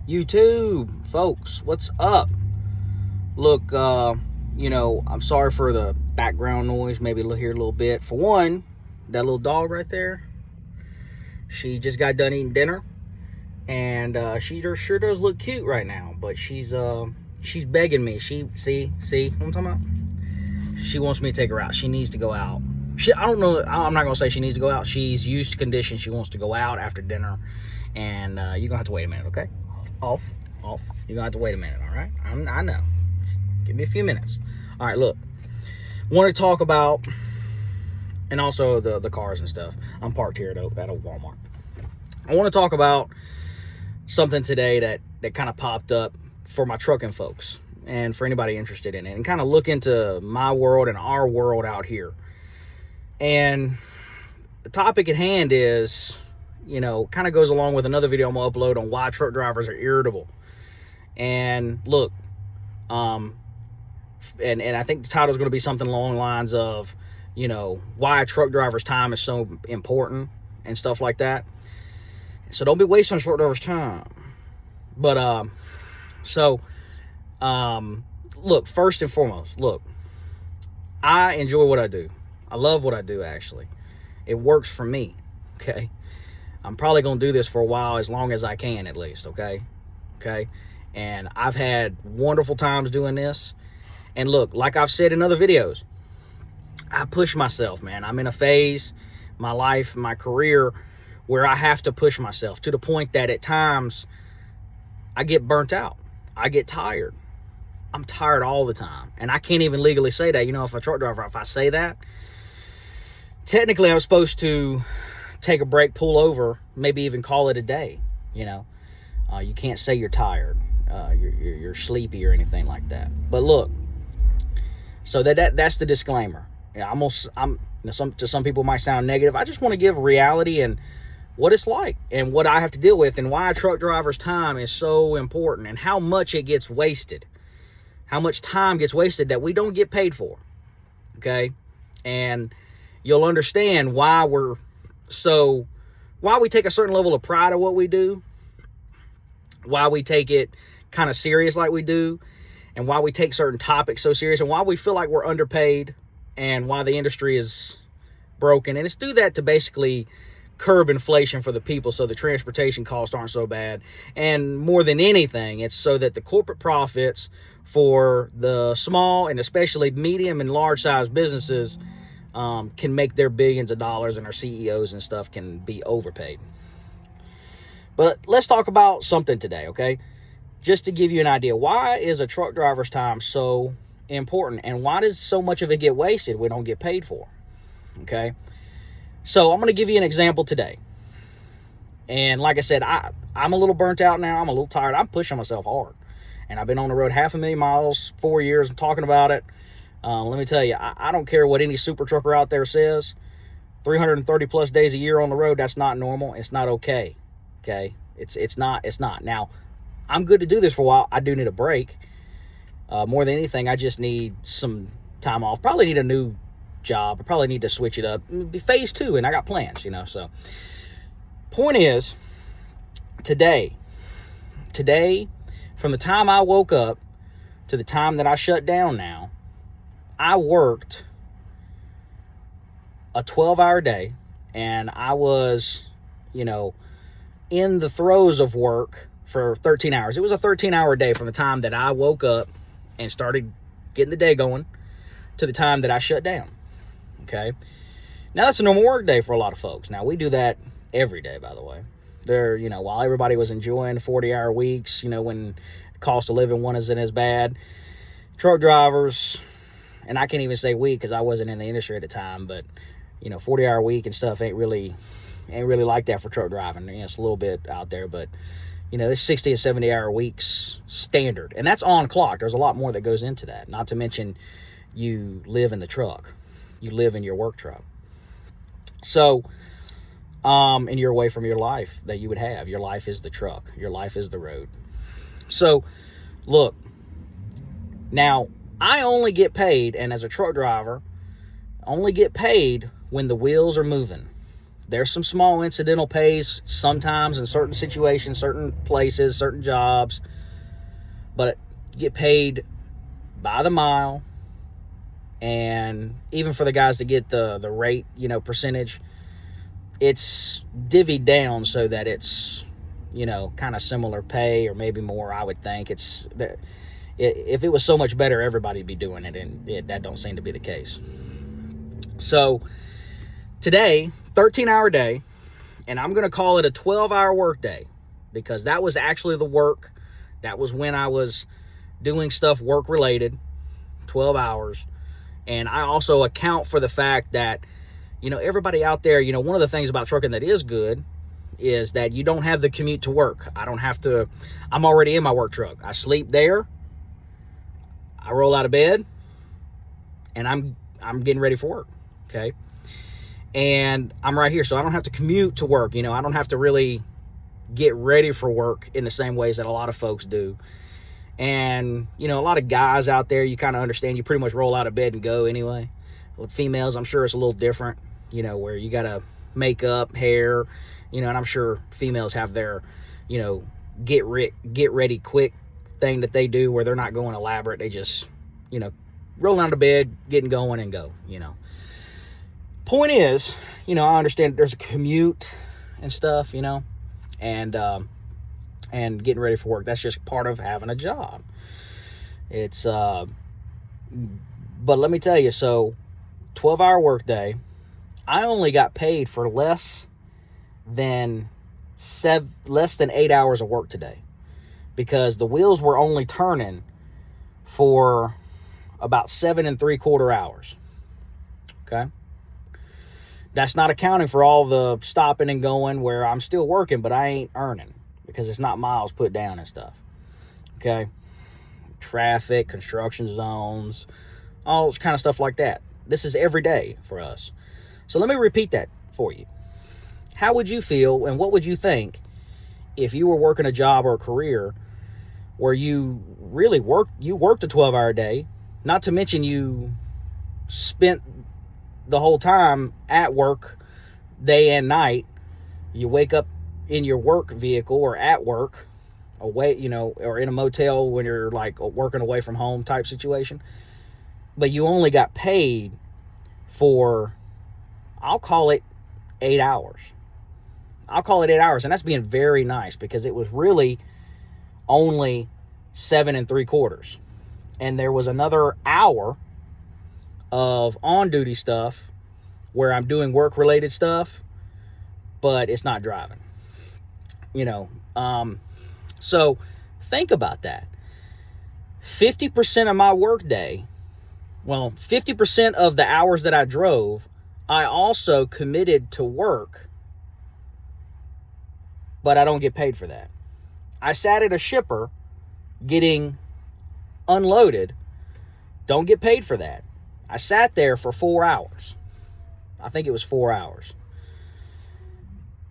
YouTube folks, what's up? Look, I'm sorry for the background noise. Maybe you'll hear a little bit. For one, that little dog right there, she just got done eating dinner, and she sure does look cute right now. But she's begging me. See what I'm talking about? She wants me to take her out. She needs to go out. I don't know. I'm not gonna say she needs to go out. She's used to conditions. She wants to go out after dinner, and you're gonna have to wait a minute, okay? Off. You're gonna have to wait a minute, all right? I know. Give me a few minutes. All right, look. Want to talk about, and also the cars and stuff. I'm parked here at a Walmart. I want to talk about something today that kind of popped up for my trucking folks and for anybody interested in it, and kind of look into my world and our world out here. And the topic at hand is, kind of goes along with another video I'm gonna upload on why truck drivers are irritable. And look, and I think the title is going to be something along the lines of, why a truck driver's time is so important and stuff like that. So don't be wasting a truck driver's time. But look, first and foremost, look, I enjoy what I do. I love what I do, actually. It works for me, okay? I'm probably going to do this for a while, as long as I can, at least, okay? And I've had wonderful times doing this. And look, like I've said in other videos, I push myself, man. I'm in a phase, my life, my career, where I have to push myself to the point that at times I get burnt out. I get tired. I'm tired all the time. And I can't even legally say that. If a truck driver, if I say that, technically I'm supposed to take a break, pull over, maybe even call it a day. You can't say you're tired, you're sleepy or anything like that. But look, so that's the disclaimer. To some people it might sound negative. I just want to give reality and what it's like and what I have to deal with, and why a truck driver's time is so important, and how much it gets wasted, how much time gets wasted that we don't get paid for. Okay, and you'll understand why we take a certain level of pride of what we do, why we take it kind of serious like we do, and why we take certain topics so serious, and why we feel like we're underpaid, and why the industry is broken. And it's do that to basically curb inflation for the people, so the transportation costs aren't so bad. And more than anything, it's so that the corporate profits for the small and especially medium and large size businesses can make their billions of dollars, and our CEOs and stuff can be overpaid. But let's talk about something today, okay? Just to give you an idea, why is a truck driver's time so important, and why does so much of it get wasted we don't get paid for? Okay? So I'm going to give you an example today. And like I said, I'm a little burnt out now. I'm a little tired. I'm pushing myself hard. And I've been on the road 500,000 miles, 4 years. I'm talking about it. Let me tell you, I don't care what any super trucker out there says. 330 plus days a year on the road, that's not normal. It's not okay. Okay? It's not. Now, I'm good to do this for a while. I do need a break. More than anything, I just need some time off. Probably need a new job. I probably need to switch it up. It'll be phase 2, and I got plans, So, point is, today, from the time I woke up to the time that I shut down now, I worked a 12-hour day, and I was, in the throes of work for 13 hours. It was a 13-hour day from the time that I woke up and started getting the day going to the time that I shut down. Okay? Now, that's a normal work day for a lot of folks. Now, we do that every day, by the way. While everybody was enjoying 40-hour weeks, when cost of living isn't as bad, truck drivers, and I can't even say we because I wasn't in the industry at the time, but 40-hour week and stuff ain't really like that for truck driving. It's a little bit out there, but it's 60 and 70-hour weeks standard, and that's on clock. There's a lot more that goes into that. Not to mention, you live in the truck, you live in your work truck, so and you're away from your life that you would have. Your life is the truck. Your life is the road. So, look, now, I only get paid, and as a truck driver, only get paid when the wheels are moving. There's some small incidental pays sometimes in certain situations, certain places, certain jobs, but you get paid by the mile. And even for the guys that get the rate, percentage, it's divvied down so that it's, kind of similar pay or maybe more, I would think. If it was so much better, everybody'd be doing it, and that don't seem to be the case. So today, 13-hour day, and I'm going to call it a 12-hour work day, because that was actually the work. That was when I was doing stuff work-related, 12 hours. And I also account for the fact that, everybody out there, one of the things about trucking that is good is that you don't have the commute to work. I'm already in my work truck. I sleep there. I roll out of bed, and I'm getting ready for work, okay? And I'm right here, so I don't have to commute to work. I don't have to really get ready for work in the same ways that a lot of folks do. And, a lot of guys out there, you kind of understand, you pretty much roll out of bed and go anyway. With females, I'm sure it's a little different, where you got to make up, hair, and I'm sure females have their, get ready quick thing that they do where they're not going elaborate. They just, rolling out of bed, getting going and go, Point is, I understand there's a commute and stuff, and getting ready for work. That's just part of having a job. It's, but let me tell you, so 12-hour work day, I only got paid for less than 8 hours of work today, because the wheels were only turning for about 7 3/4 hours. Okay. That's not accounting for all the stopping and going where I'm still working, but I ain't earning, because it's not miles put down and stuff. Okay. Traffic, construction zones, all kind of stuff like that. This is every day for us. So let me repeat that for you. How would you feel, and what would you think if you were working a job or a career where you really worked a 12-hour day, not to mention you spent the whole time at work, day and night. You wake up in your work vehicle or at work, away, or in a motel when you're like working away from home type situation, but you only got paid for, I'll call it 8 hours. And that's being very nice, because it was really only 7 3/4. And there was another hour of on-duty stuff where I'm doing work-related stuff, but it's not driving. So think about that. 50% of my work day, 50% of the hours that I drove, I also committed to work, but I don't get paid for that. I sat at a shipper getting unloaded, don't get paid for that. I sat there for 4 hours. I think it was 4 hours.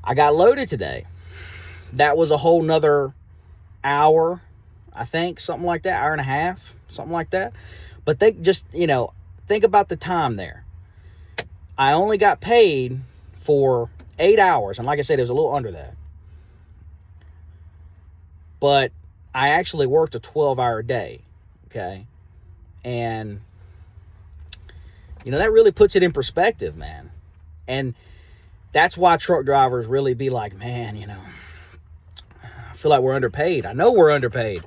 I got loaded today. That was a whole nother hour, I think, something like that, hour and a half, something like that. But think about the time there. I only got paid for 8 hours, and like I said, it was a little under that. But I actually worked a 12-hour day, okay? And that really puts it in perspective, man. And that's why truck drivers really be like, man, I feel like we're underpaid. I know we're underpaid.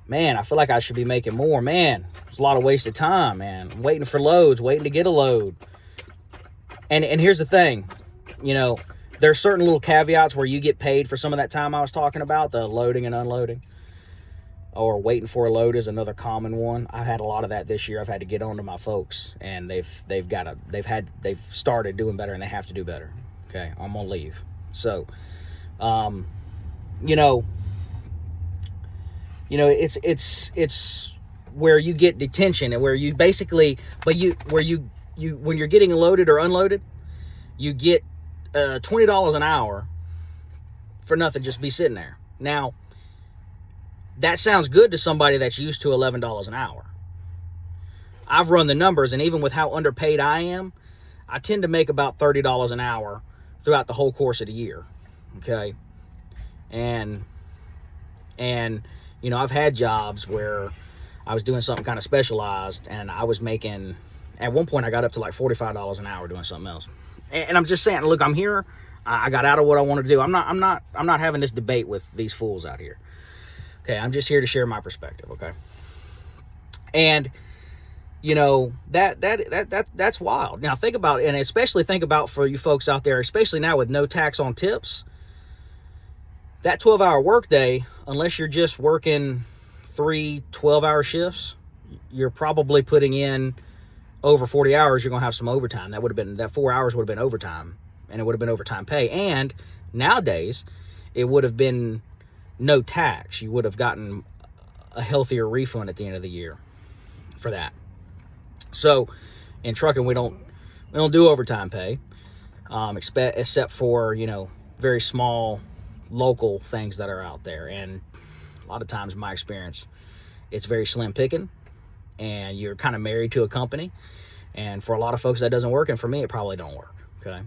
Man, I feel like I should be making more. Man, there's a lot of wasted time, man. I'm waiting for loads, waiting to get a load. And here's the thing, there's certain little caveats where you get paid for some of that time I was talking about, the loading and unloading. Or waiting for a load is another common one. I've had a lot of that this year. I've had to get on to my folks, and they've started doing better, and they have to do better. Okay, I'm gonna leave. So, it's where you get detention, and where you basically, when you're getting loaded or unloaded, you get $20 an hour for nothing, just be sitting there. Now, that sounds good to somebody that's used to $11 an hour. I've run the numbers, and even with how underpaid I am, I tend to make about $30 an hour throughout the whole course of the year. Okay. And you know, I've had jobs where I was doing something kind of specialized, and I was making, at one point I got up to like $45 an hour doing something else. And I'm just saying, look, I'm here. I got out of what I wanted to do. I'm not having this debate with these fools out here. Okay, I'm just here to share my perspective, okay? And you know, that's wild. Now think about it, and especially think about for you folks out there, especially now with no tax on tips. That 12-hour workday, unless you're just working 3 12-hour shifts, you're probably putting in over 40 hours. You're going to have some overtime. That 4 hours would have been overtime, and it would have been overtime pay. And nowadays, it would have been no tax. You would have gotten a healthier refund at the end of the year for that. So in trucking, we don't do overtime pay, except for, you know, very small local things that are out there. And a lot of times, in my experience, it's very slim picking, and you're kind of married to a company. And for a lot of folks, that doesn't work. And for me, it probably don't work. Okay.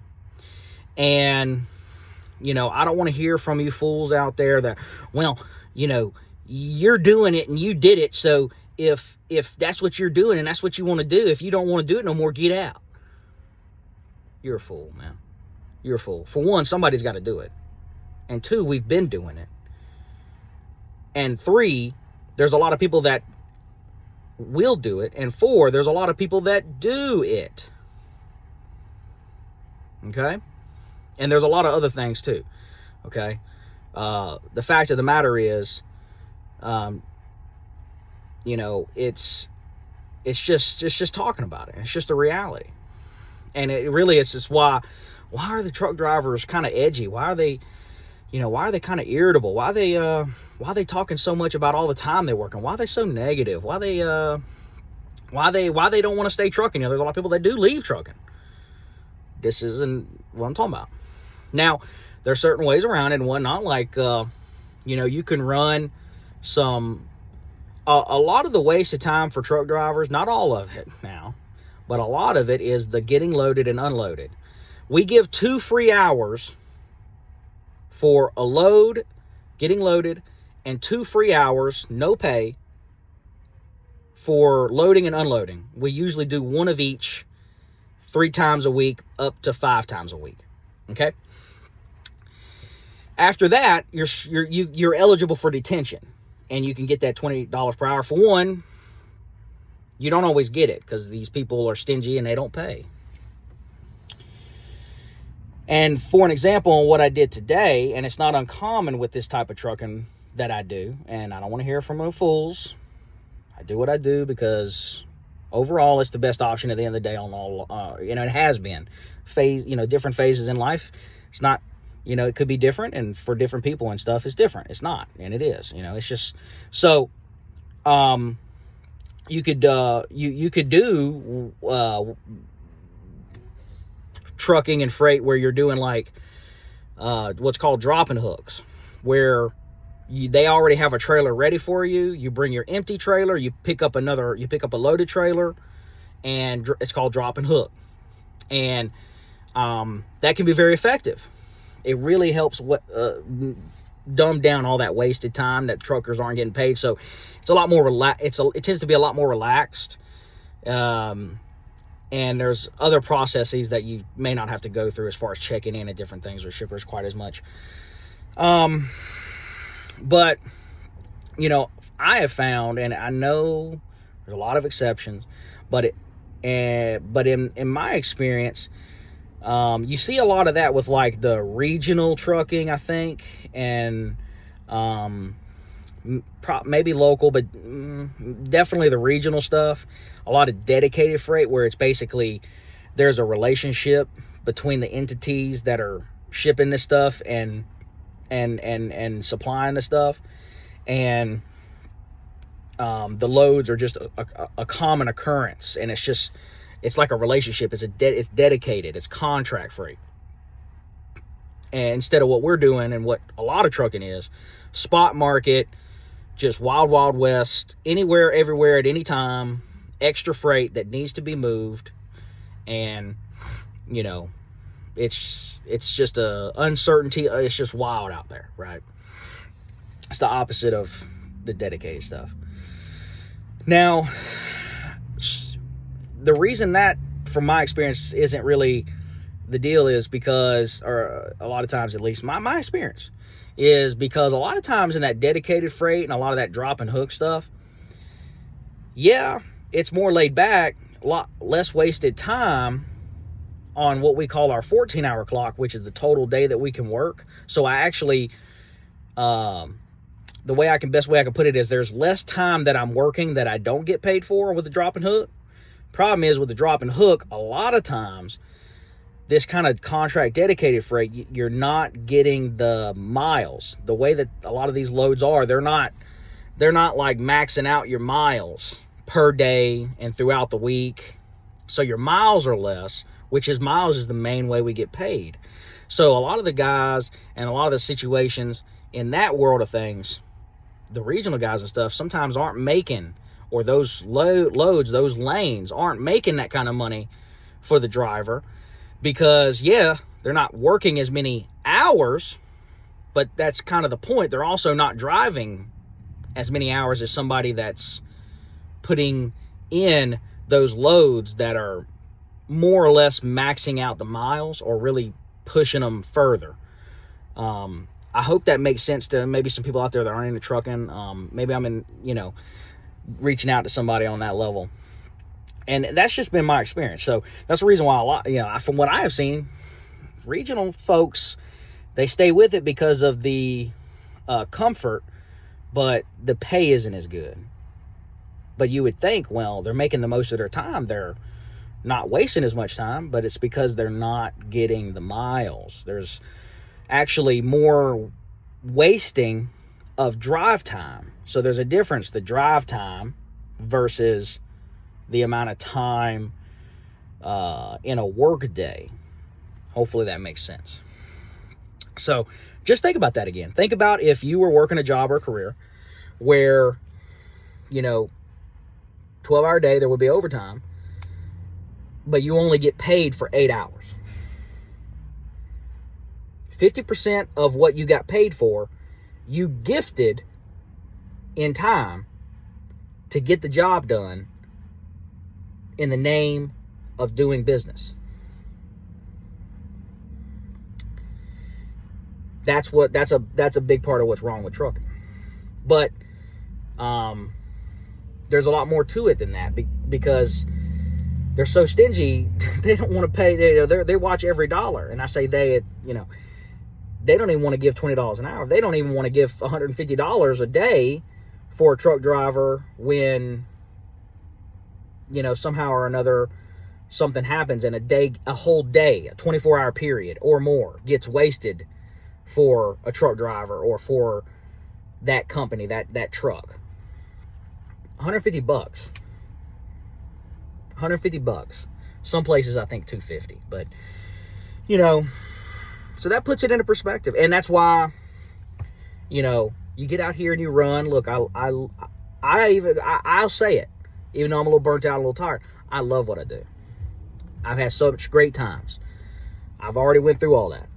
And, you know, I don't want to hear from you fools out there that, well, you know, you're doing it and you did it. So if that's what you're doing and that's what you want to do, if you don't want to do it no more, get out. You're a fool, man. You're a fool. For one, somebody's got to do it. And 2, we've been doing it. And 3, there's a lot of people that will do it. And 4, there's a lot of people that do it. Okay? And there's a lot of other things too. Okay? The fact of the matter is, you know, it's just talking about it. It's just the reality. And it really is just why are the truck drivers kind of edgy? Why are they kind of irritable? Why are they talking so much about all the time they're working? Why are they so negative? Why they don't want to stay trucking? You know, there's a lot of people that do leave trucking. This isn't what I'm talking about. Now, there's certain ways around it and whatnot, like, you know, you can run some, a lot of the waste of time for truck drivers, not all of it now, but a lot of it is the getting loaded and unloaded. We give 2 free hours for a load, getting loaded, and 2 free hours, no pay, for loading and unloading. We usually do one of each 3 times a week, up to 5 times a week. Okay? After that, you're eligible for detention, and you can get that $20 per hour. For one, you don't always get it because these people are stingy and they don't pay. And for an example on what I did today, and it's not uncommon with this type of trucking that I do, and I don't want to hear from the fools. I do what I do because overall it's the best option at the end of the day on all, you know, it has been. Different phases in life. It's not, you know, it could be different, and for different people and stuff, it's different. It's not, and it is, you know, it's just, so, you could do, trucking and freight where you're doing like what's called dropping hooks, where they already have a trailer ready for you. You bring your empty trailer, you pick up a loaded trailer, and it's called drop and hook. And that can be very effective. It really helps dumb down all that wasted time that truckers aren't getting paid. So it's a lot more it tends to be a lot more relaxed. And there's other processes that you may not have to go through as far as checking in at different things with shippers quite as much. But, you know, I have found, and I know there's a lot of exceptions, but in my experience, you see a lot of that with like the regional trucking, I think, and maybe local, but definitely the regional stuff. A lot of dedicated freight where it's basically there's a relationship between the entities that are shipping this stuff and supplying the stuff, and the loads are just a common occurrence, and it's like a relationship. It's dedicated. It's contract freight. And instead of what we're doing and what a lot of trucking is, spot market, just wild west, anywhere, everywhere, at any time, extra freight that needs to be moved. And, you know, It's just a uncertainty. It's just wild out there, right? It's the opposite of the dedicated stuff. Now, the reason that, from my experience, isn't really the deal is because, or a lot of times at least, my experience is because a lot of times in that dedicated freight and a lot of that drop and hook stuff, yeah, it's more laid back, a lot less wasted time on what we call our 14-hour clock, which is the total day that we can work. So I actually, best way I can put it is there's less time that I'm working that I don't get paid for with the drop and hook. Problem is with the drop and hook, a lot of times this kind of contract dedicated freight, you're not getting the miles. The way that a lot of these loads are, they're not like maxing out your miles per day and throughout the week. So your miles are less, which is miles is the main way we get paid. So a lot of the guys and a lot of the situations in that world of things, the regional guys and stuff sometimes aren't making, or those loads, those lanes aren't making that kind of money for the driver because, yeah, they're not working as many hours, but that's kind of the point. They're also not driving as many hours as somebody that's putting in those loads that are more or less maxing out the miles or really pushing them further. I hope that makes sense to maybe some people out there that aren't into trucking. Maybe I'm reaching out to somebody on that level. And that's just been my experience. So that's the reason why from what I have seen, regional folks, they stay with it because of the comfort, but the pay isn't as good. But you would think, well, they're making the most of their time. They're not wasting as much time, but it's because they're not getting the miles. There's actually more wasting of drive time. So there's a difference, the drive time versus the amount of time in a work day. Hopefully that makes sense. So just think about that again. Think about if you were working a job or a career where, 12-hour day, there would be overtime, but you only get paid for 8 hours. 50% of what you got paid for, you gifted in time to get the job done in the name of doing business. That's a big part of what's wrong with trucking. But there's a lot more to it than that because they're so stingy. They don't want to pay. They watch every dollar, and I say they don't even want to give $20 an hour. They don't even want to give $150 a day for a truck driver when somehow or another something happens and a whole day, a 24-hour period or more gets wasted for a truck driver or for that company, that truck. $150. $150. Some places I think $250, but so that puts it into perspective. And that's why you get out here and you run. Look, I'll say it, even though I'm a little burnt out, a little tired. I love what I do. I've had so much great times. I've already went through all that.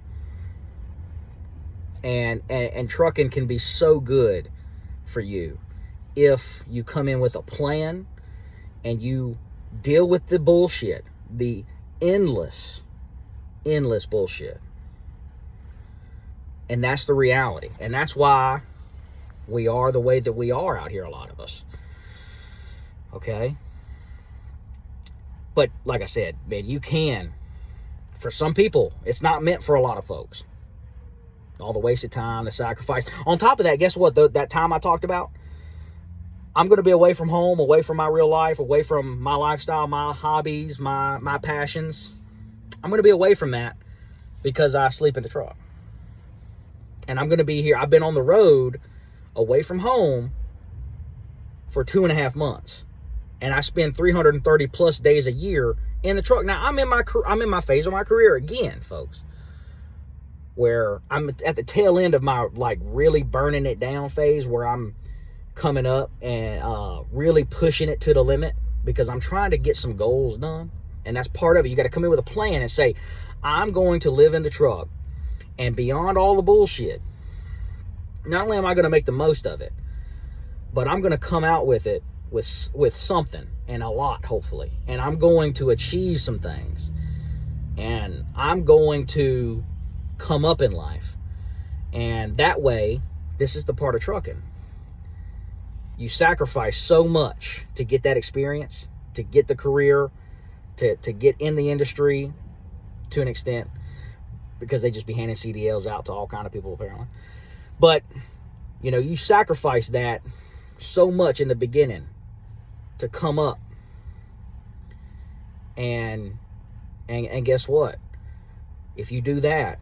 And trucking can be so good for you if you come in with a plan and you deal with the bullshit, the endless bullshit. And that's the reality. And that's why we are the way that we are out here, a lot of us. Okay? But like I said, man, you can. For some people, it's not meant for a lot of folks. All the wasted time, the sacrifice. On top of that, guess what? That time I talked about, I'm going to be away from home, away from my real life, away from my lifestyle, my hobbies, my passions. I'm going to be away from that because I sleep in the truck. And I'm going to be here. I've been on the road away from home for 2.5 months. And I spend 330 plus days a year in the truck. Now, I'm in my phase of my career again, folks, where I'm at the tail end of my really burning it down phase, where I'm coming up and really pushing it to the limit because I'm trying to get some goals done. And that's part of it. You got to come in with a plan and say, I'm going to live in the truck, and beyond all the bullshit, not only am I going to make the most of it, but I'm going to come out with it with something, and a lot, hopefully. And I'm going to achieve some things. And I'm going to come up in life. And that way, this is the part of trucking. You sacrifice so much to get that experience, to get the career, to get in the industry to an extent, because they just be handing CDLs out to all kind of people apparently. But, you know, you sacrifice that so much in the beginning to come up. And guess what? If you do that,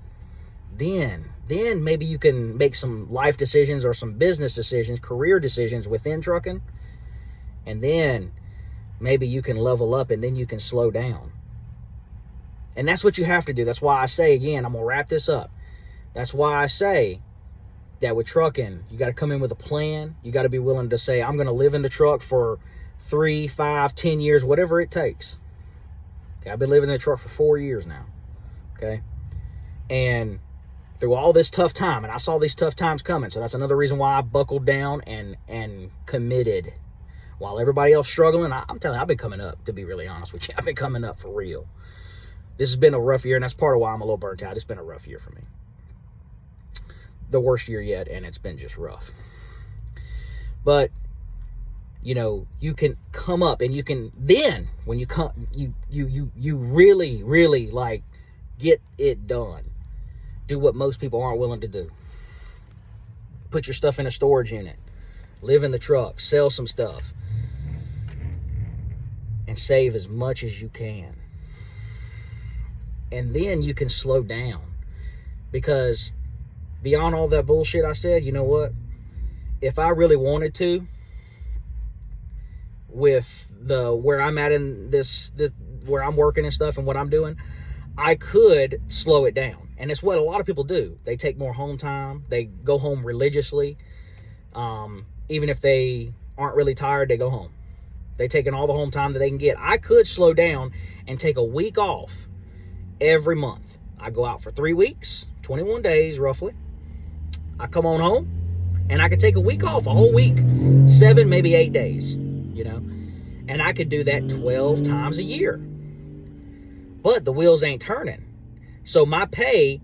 then maybe you can make some life decisions or some business decisions, career decisions within trucking. And then maybe you can level up, and then you can slow down. And that's what you have to do. That's why I say, again, I'm going to wrap this up. That's why I say that with trucking, you got to come in with a plan. You got to be willing to say, I'm going to live in the truck for 3, 5, 10 years, whatever it takes. Okay, I've been living in the truck for 4 years now. Okay. And through all this tough time, and I saw these tough times coming, so that's another reason why I buckled down and committed. While everybody else struggling, I'm telling you, I've been coming up, to be really honest with you. I've been coming up for real. This has been a rough year, and that's part of why I'm a little burnt out. It's been a rough year for me. The worst year yet, and it's been just rough. But, you know, you can come up, and you can, then, when you come, you really, really, like, get it done. Do what most people aren't willing to do. Put your stuff in a storage unit. Live in the truck. Sell some stuff. And save as much as you can. And then you can slow down. Because beyond all that bullshit I said, you know what? If I really wanted to, with where I'm at in this where I'm working and stuff and what I'm doing, I could slow it down. And it's what a lot of people do. They take more home time. They go home religiously. Even if they aren't really tired, they go home. They take in all the home time that they can get. I could slow down and take a week off every month. I go out for 3 weeks, 21 days roughly. I come on home, and I could take a week off, a whole week, 7, maybe 8 days, you know. And I could do that 12 times a year. But the wheels ain't turning. So my pay,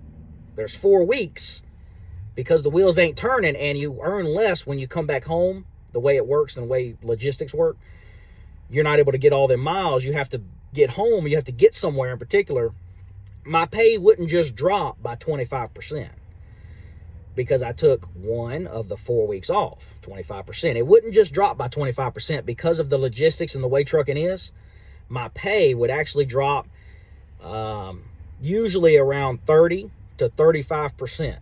there's 4 weeks, because the wheels ain't turning, and you earn less when you come back home, the way it works and the way logistics work. You're not able to get all them miles. You have to get home. You have to get somewhere in particular. My pay wouldn't just drop by 25% because I took one of the 4 weeks off, 25%. It wouldn't just drop by 25% because of the logistics and the way trucking is. My pay would actually drop usually around 30 to 35%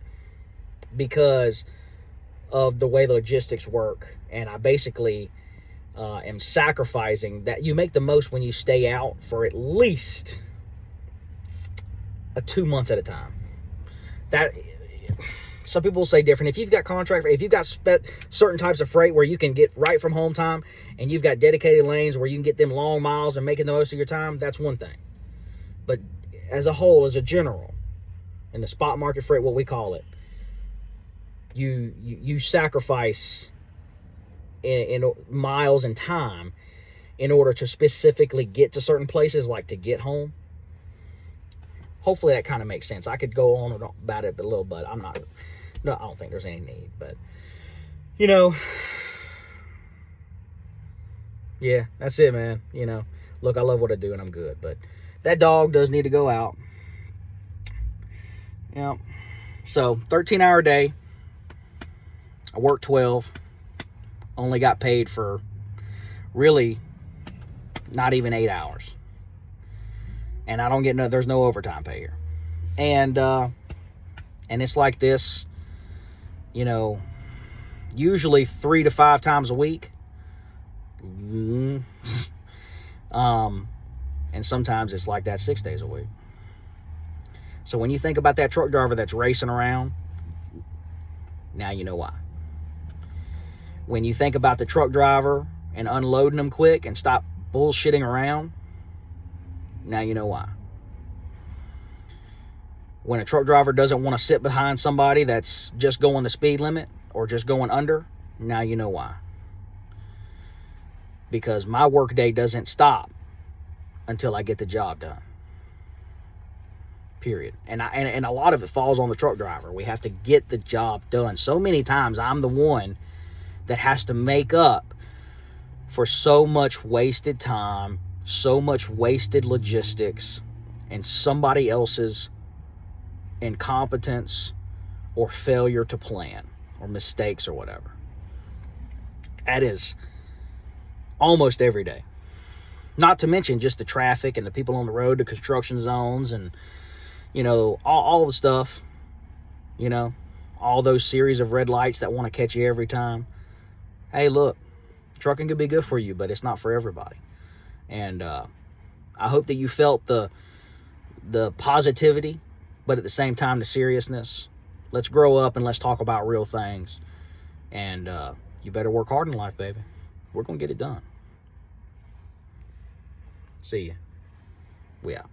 because of the way the logistics work. And I basically am sacrificing that. You make the most when you stay out for at least 2 months at a time. That, some people say different. If you've got contract, if you've got certain types of freight where you can get right from home time, and you've got dedicated lanes where you can get them long miles and making the most of your time, that's one thing. But as a whole, as a general, in the spot market freight, what we call it, you sacrifice in miles and time in order to specifically get to certain places, like to get home. Hopefully that kind of makes sense. I could go on about it a little, but I don't think there's any need. But, you know, yeah, that's it, man. You know, look, I love what I do and I'm good, but that dog does need to go out. Yeah. So 13-hour day. I worked 12. Only got paid for really not even 8 hours. And I don't get there's no overtime pay here. And it's like this, you know, usually 3 to 5 times a week. And sometimes it's like that 6 days a week. So when you think about that truck driver that's racing around, now you know why. When you think about the truck driver and unloading them quick and stop bullshitting around, now you know why. When a truck driver doesn't want to sit behind somebody that's just going the speed limit or just going under, now you know why. Because my workday doesn't stop until I get the job done. Period. And a lot of it falls on the truck driver. We have to get the job done. So many times I'm the one that has to make up for so much wasted time, so much wasted logistics, and somebody else's incompetence or failure to plan or mistakes or whatever. That is almost every day. Not to mention just the traffic and the people on the road, the construction zones, and, you know, all the stuff, you know, all those series of red lights that want to catch you every time. Hey, look, trucking could be good for you, but it's not for everybody. And I hope that you felt the positivity, but at the same time, the seriousness. Let's grow up and let's talk about real things. And you better work hard in life, baby. We're going to get it done. See ya. We out.